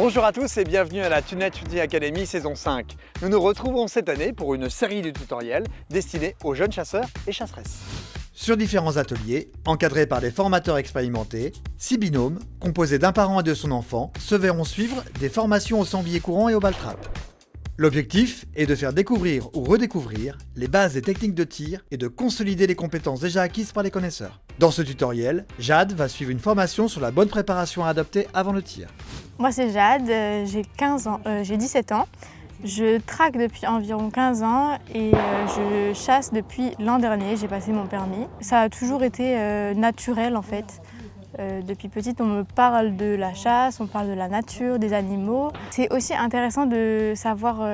Bonjour à tous et bienvenue à la Tunette Shooting Academy saison 5. Nous nous retrouvons cette année pour une série de tutoriels destinés aux jeunes chasseurs et chasseresses. Sur différents ateliers, encadrés par des formateurs expérimentés, 6 binômes, composés d'un parent et de son enfant, se verront suivre des formations au sanglier courant et au ball-trap. L'objectif est de faire découvrir ou redécouvrir les bases des techniques de tir et de consolider les compétences déjà acquises par les connaisseurs. Dans ce tutoriel, Jade va suivre une formation sur la bonne préparation à adopter avant le tir. Moi c'est Jade, j'ai 17 ans. Je traque depuis environ 15 ans et je chasse depuis l'an dernier, j'ai passé mon permis. Ça a toujours été naturel en fait. Depuis petite, on me parle de la chasse, on parle de la nature, des animaux. C'est aussi intéressant de savoir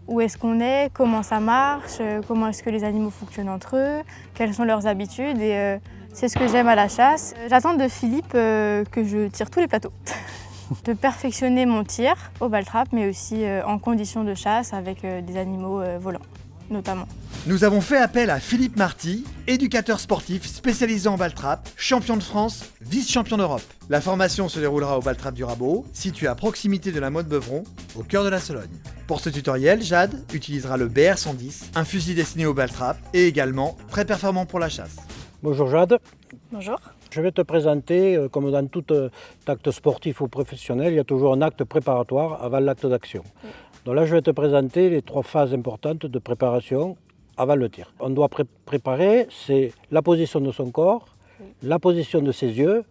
où est-ce qu'on est, comment ça marche, comment est-ce que les animaux fonctionnent entre eux, quelles sont leurs habitudes et c'est ce que j'aime à la chasse. J'attends de Philippe que je tire tous les plateaux. De perfectionner mon tir au ball-trap, mais aussi en conditions de chasse avec des animaux volants, notamment. Nous avons fait appel à Philippe Marty, éducateur sportif spécialisé en ball-trap, champion de France, vice-champion d'Europe. La formation se déroulera au ball-trap du Rabot, situé à proximité de la Motte-Beuvron, au cœur de la Sologne. Pour ce tutoriel, Jade utilisera le BR110, un fusil destiné au ball-trap et également très performant pour la chasse. Bonjour Jade. Bonjour. Je vais te présenter, comme dans tout acte sportif ou professionnel, il y a toujours un acte préparatoire avant l'acte d'action. Oui. Donc là, je vais te présenter les 3 phases importantes de préparation avant le tir. On doit préparer, c'est la position de son corps, oui, la position de ses yeux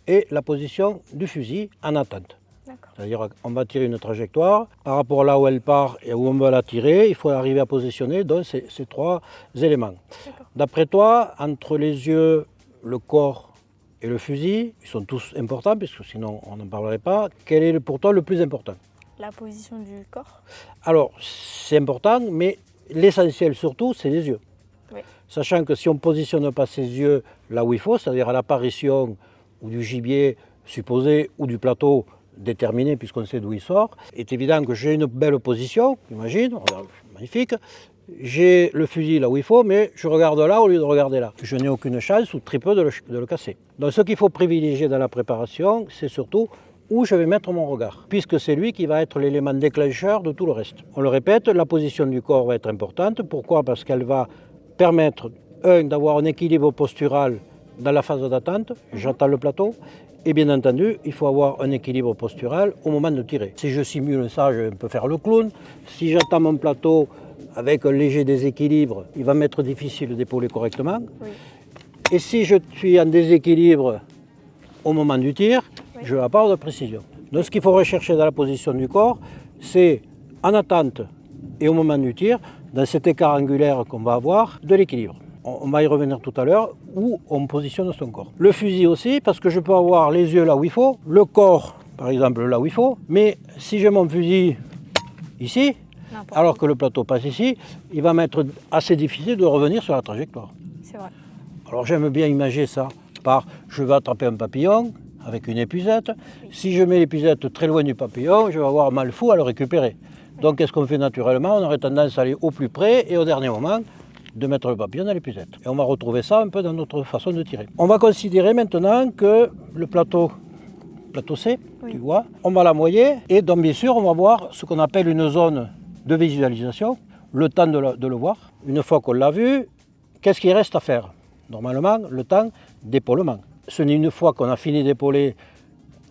et la position du fusil en attente. C'est-à-dire qu'on va tirer une trajectoire, par rapport à là où elle part et où on va la tirer, il faut arriver à positionner donc ces 3 éléments. D'après toi, entre les yeux, le corps et le fusil, ils sont tous importants, puisque sinon on n'en parlerait pas. Quel est pour toi le plus important? La position du corps. Alors, c'est important, mais l'essentiel surtout, c'est les yeux. Oui. Sachant que si on ne positionne pas ses yeux là où il faut, c'est-à-dire à l'apparition ou du gibier supposé ou du plateau déterminé, puisqu'on sait d'où il sort, il est évident que j'ai une belle position, imagine, magnifique. J'ai le fusil là où il faut, mais je regarde là au lieu de regarder là. Je n'ai aucune chance ou très peu de le casser. Donc ce qu'il faut privilégier dans la préparation, c'est surtout où je vais mettre mon regard, puisque c'est lui qui va être l'élément déclencheur de tout le reste. On le répète, la position du corps va être importante. Pourquoi? Parce qu'elle va permettre, d'avoir un équilibre postural dans la phase d'attente, j'attends le plateau, et bien entendu, il faut avoir un équilibre postural au moment de tirer. Si je simule ça, je peux faire le clown. Si j'attends mon plateau avec un léger déséquilibre, il va m'être difficile d'épauler correctement. Oui. Et si je suis en déséquilibre au moment du tir, oui, je vais avoir de précision. Donc ce qu'il faut rechercher dans la position du corps, c'est en attente et au moment du tir, dans cet écart angulaire qu'on va avoir, de l'équilibre. On va y revenir tout à l'heure, où on positionne son corps. Le fusil aussi, parce que je peux avoir les yeux là où il faut, le corps, par exemple, là où il faut, mais si j'ai mon fusil ici, alors que le plateau passe ici, il va m'être assez difficile de revenir sur la trajectoire. C'est vrai. Alors j'aime bien imaginer ça par je vais attraper un papillon avec une épuisette. Oui. Si je mets l'épuisette très loin du papillon, je vais avoir mal fou à le récupérer. Oui. Donc qu'est-ce qu'on fait naturellement? On aurait tendance à aller au plus près et au dernier moment de mettre le papillon dans l'épuisette. Et on va retrouver ça un peu dans notre façon de tirer. On va considérer maintenant que le plateau C, oui, tu vois, on va l'amoyer et donc bien sûr on va voir ce qu'on appelle une zone de visualisation, le temps de le voir. Une fois qu'on l'a vu, qu'est-ce qu'il reste à faire? Normalement, le temps d'épaulement. Ce n'est une fois qu'on a fini d'épauler,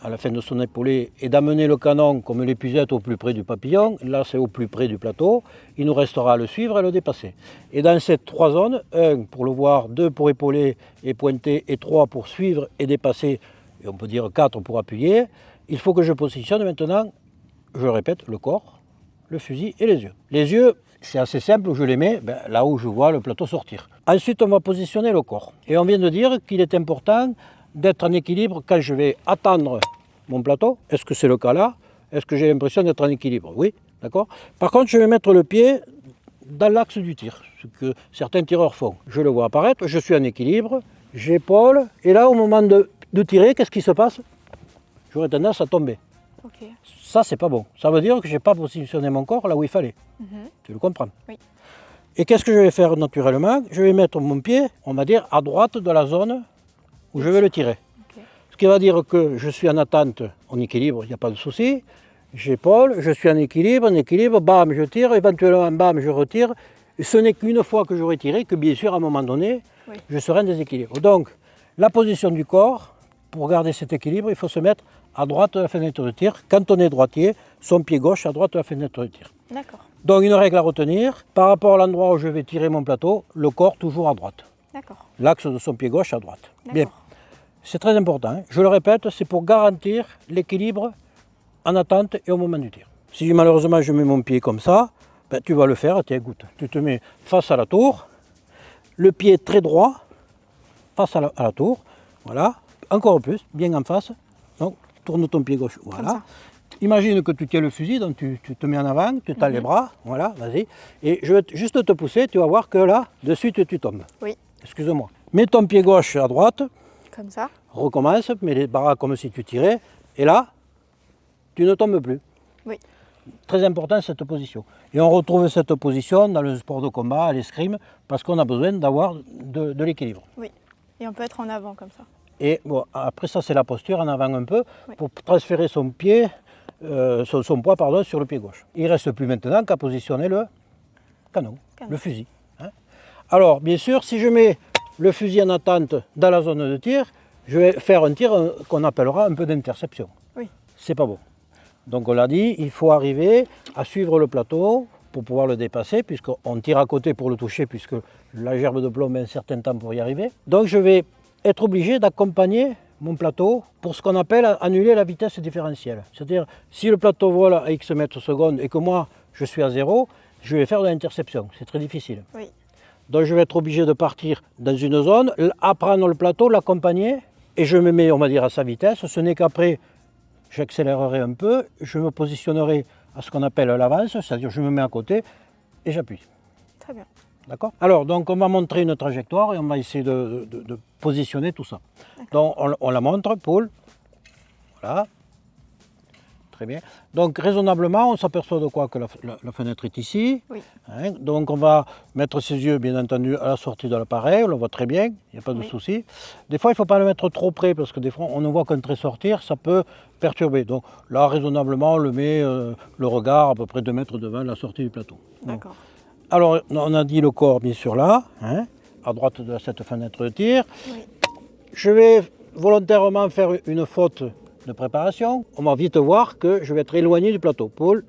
à la fin de son épaulé, et d'amener le canon comme l'épuisette au plus près du papillon, là c'est au plus près du plateau, il nous restera à le suivre et à le dépasser. Et dans ces 3 zones, 1 pour le voir, 2 pour épauler et pointer, et 3 pour suivre et dépasser, et on peut dire 4 pour appuyer, il faut que je positionne maintenant, je répète, le corps, le fusil et les yeux. Les yeux, c'est assez simple, je les mets là où je vois le plateau sortir. Ensuite, on va positionner le corps. Et on vient de dire qu'il est important d'être en équilibre quand je vais attendre mon plateau. Est-ce que c'est le cas là? Est-ce que j'ai l'impression d'être en équilibre? Oui, d'accord. Par contre, je vais mettre le pied dans l'axe du tir, ce que certains tireurs font. Je le vois apparaître, je suis en équilibre, j'épaule, et là, au moment de tirer, qu'est-ce qui se passe? J'aurais tendance à tomber. Okay. Ça, c'est pas bon. Ça veut dire que je n'ai pas positionné mon corps là où il fallait. Tu le comprends? Oui. Et qu'est-ce que je vais faire naturellement? Je vais mettre mon pied, on va dire, à droite de la zone où je vais le tirer. Okay. Ce qui va dire que je suis en attente, en équilibre, il n'y a pas de souci. J'épaule, je suis en équilibre, bam, je tire, éventuellement, bam, je retire. Et ce n'est qu'une fois que j'aurai tiré que, bien sûr, à un moment donné, je serai en déséquilibre. Donc, la position du corps, pour garder cet équilibre, il faut se mettre à droite de la fenêtre de tir. Quand on est droitier, son pied gauche à droite de la fenêtre de tir. D'accord. Donc, une règle à retenir, par rapport à l'endroit où je vais tirer mon plateau, le corps toujours à droite. D'accord. L'axe de son pied gauche à droite. Bien. D'accord. C'est très important, hein. Je le répète, c'est pour garantir l'équilibre en attente et au moment du tir. Si malheureusement je mets mon pied comme ça, ben, tu vas le faire, tiens, écoute, tu te mets face à la tour, le pied très droit, face à la tour, voilà, encore plus, bien en face, donc tourne ton pied gauche, voilà. Imagine que tu tiens le fusil, donc tu te mets en avant, tu tends les bras, voilà, vas-y, et je vais juste te pousser, tu vas voir que là, de suite tu tombes. Oui. Excuse-moi. Mets ton pied gauche à droite, Comme ça. recommence, mets les bras comme si tu tirais, et là, tu ne tombes plus. Oui. Très important cette position. Et on retrouve cette position dans le sport de combat, à l'escrime, parce qu'on a besoin d'avoir de l'équilibre. Oui. Et on peut être en avant comme ça. Et bon, après ça, c'est la posture en avant un peu, pour transférer son pied, son poids pardon, sur le pied gauche. Il ne reste plus maintenant qu'à positionner le canon, le fusil. Hein. Alors, bien sûr, si je mets le fusil en attente dans la zone de tir, je vais faire un tir qu'on appellera un peu d'interception. Oui. C'est pas bon. Donc on l'a dit, il faut arriver à suivre le plateau pour pouvoir le dépasser, puisqu'on tire à côté pour le toucher, puisque la gerbe de plomb met un certain temps pour y arriver. Donc je vais être obligé d'accompagner mon plateau pour ce qu'on appelle annuler la vitesse différentielle. C'est-à-dire, si le plateau vole à X mètres secondes et que moi je suis à 0, je vais faire de l'interception. C'est très difficile. Oui. Donc je vais être obligé de partir dans une zone, apprendre le plateau, l'accompagner, et je me mets, on va dire, à sa vitesse. Ce n'est qu'après, j'accélérerai un peu, je me positionnerai à ce qu'on appelle l'avance, c'est-à-dire je me mets à côté et j'appuie. Très bien. D'accord? Alors, donc on va montrer une trajectoire et on va essayer de positionner tout ça. Donc on la montre, Paul. Voilà. Très bien. Donc raisonnablement, on s'aperçoit de quoi? Que la fenêtre est ici. Oui. Hein, donc on va mettre ses yeux, bien entendu, à la sortie de l'appareil. On le voit très bien, il n'y a pas de souci. Des fois, il ne faut pas le mettre trop près parce que des fois, on ne voit qu'un trait sortir, ça peut perturber. Donc là, raisonnablement, on le met le regard à peu près 2 mètres devant la sortie du plateau. D'accord. Alors, on a dit le corps, bien sûr, là, hein, à droite de cette fenêtre de tir. Oui. Je vais volontairement faire une faute de préparation. On va vite voir que je vais être éloigné du plateau. Paul,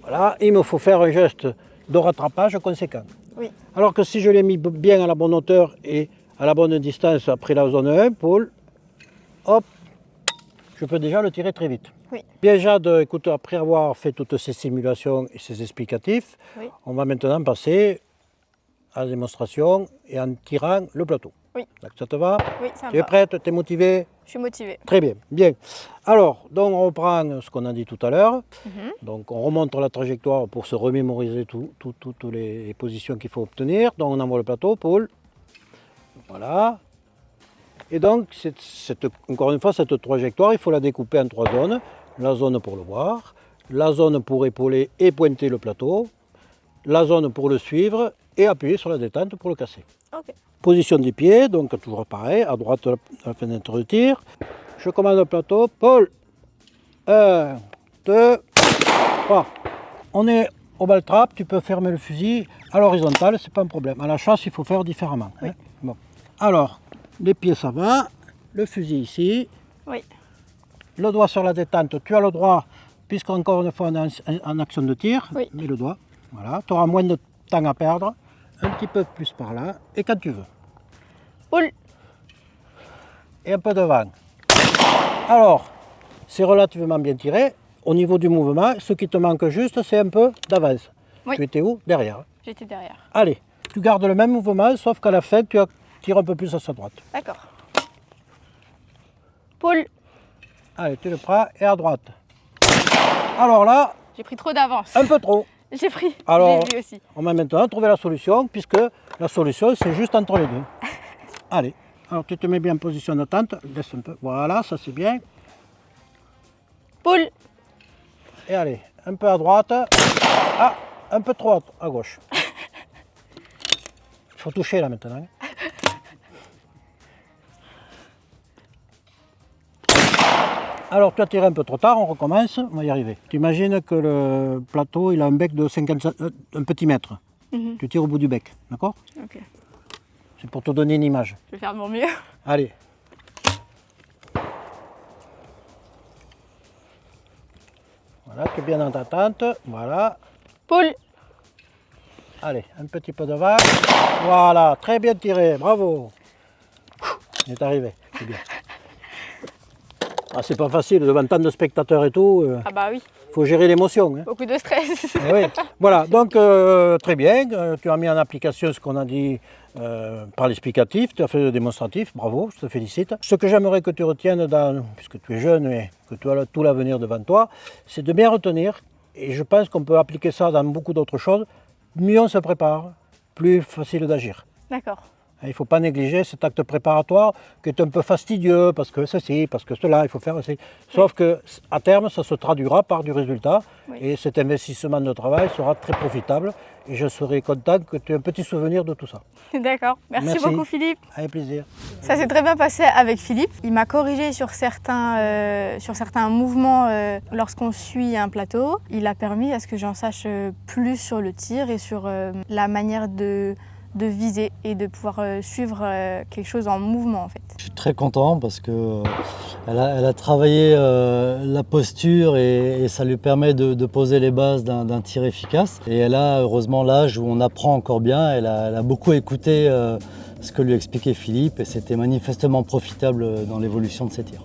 voilà, il me faut faire un geste de rattrapage conséquent. Oui. Alors que si je l'ai mis bien à la bonne hauteur et à la bonne distance après la zone 1, Paul, hop, je peux déjà le tirer très vite. Oui. Bien Jade, écoute, après avoir fait toutes ces simulations et ces explicatifs, Oui. on va maintenant passer à la démonstration et en tirant le plateau. Oui. Donc, ça te va? Oui, ça Tu es va. prête? Tu es motivée? Je suis motivée. Très bien, bien. Alors, donc on reprend ce qu'on a dit tout à l'heure. Donc on remonte la trajectoire pour se remémoriser toutes les positions qu'il faut obtenir. Donc on envoie le plateau, Paul. Voilà. Et donc, encore une fois, cette trajectoire, il faut la découper en 3 zones. La zone pour le voir, la zone pour épauler et pointer le plateau, la zone pour le suivre et appuyer sur la détente pour le casser. Ok. Position des pieds, donc toujours pareil, à droite de la fenêtre de tir. Je commande le plateau, Paul. 1, 2, 3. On est au ball trap, tu peux fermer le fusil à l'horizontale, c'est pas un problème. À la chasse, il faut faire différemment. Oui. Hein. Bon. Alors, les pieds ça va, le fusil ici, Oui. le doigt sur la détente, tu as le droit, puisqu'encore une fois on est en action de tir, Oui. mets le doigt, voilà, tu auras moins de temps à perdre, un petit peu plus par là, et quand tu veux. Paul. Et un peu devant. Alors, c'est relativement bien tiré. Au niveau du mouvement, ce qui te manque juste, c'est un peu d'avance. Oui. Tu étais où? Derrière. J'étais derrière. Allez, tu gardes le même mouvement, sauf qu'à la fin, tu tires un peu plus à sa droite. D'accord. Paul. Allez, tu le prends et à droite. Alors là, J'ai pris trop d'avance. un peu trop. J'ai pris. Alors, J'ai vu aussi. on va maintenant trouver la solution, puisque la solution, c'est juste entre les deux. Allez, alors tu te mets bien en position d'attente, laisse un peu, voilà, ça c'est bien. Paul. Et allez, un peu à droite, ah, un peu trop à gauche. Il faut toucher là maintenant. Alors tu as tiré un peu trop tard, on recommence, on va y arriver. Tu imagines que le plateau il a un bec de 50 un petit mètre. Tu tires au bout du bec, d'accord? Ok. C'est pour te donner une image. Je vais faire de mon mieux. Allez. Voilà, tu es bien dans ta tente, voilà. Poule. Allez, un petit peu de vague. Voilà, très bien tiré, bravo. Il est arrivé, c'est bien. Ah, c'est pas facile devant tant de spectateurs et tout. Ah bah oui, Faut gérer l'émotion. Hein. beaucoup de stress. Eh oui. Voilà, donc très bien. Tu as mis en application ce qu'on a dit par l'explicatif. Tu as fait le démonstratif, bravo, je te félicite. Ce que j'aimerais que tu retiennes, puisque tu es jeune et que tu as tout l'avenir devant toi, c'est de bien retenir. Et je pense qu'on peut appliquer ça dans beaucoup d'autres choses. Mieux on se prépare, plus facile d'agir. D'accord. Il ne faut pas négliger cet acte préparatoire qui est un peu fastidieux parce que ceci, parce que cela, il faut faire aussi. Sauf qu'à terme, ça se traduira par du résultat et cet investissement de travail sera très profitable et je serai content que tu aies un petit souvenir de tout ça. D'accord. Merci beaucoup Philippe. Avec plaisir. Ça s'est très bien passé avec Philippe. Il m'a corrigé sur certains mouvements lorsqu'on suit un plateau. Il a permis à ce que j'en sache plus sur le tir et sur la manière de viser et de pouvoir suivre quelque chose en mouvement en fait. Je suis très content parce que elle a travaillé la posture et ça lui permet de poser les bases d'un tir efficace. Et elle a heureusement l'âge où on apprend encore bien. Elle a beaucoup écouté ce que lui expliquait Philippe et c'était manifestement profitable dans l'évolution de ses tirs.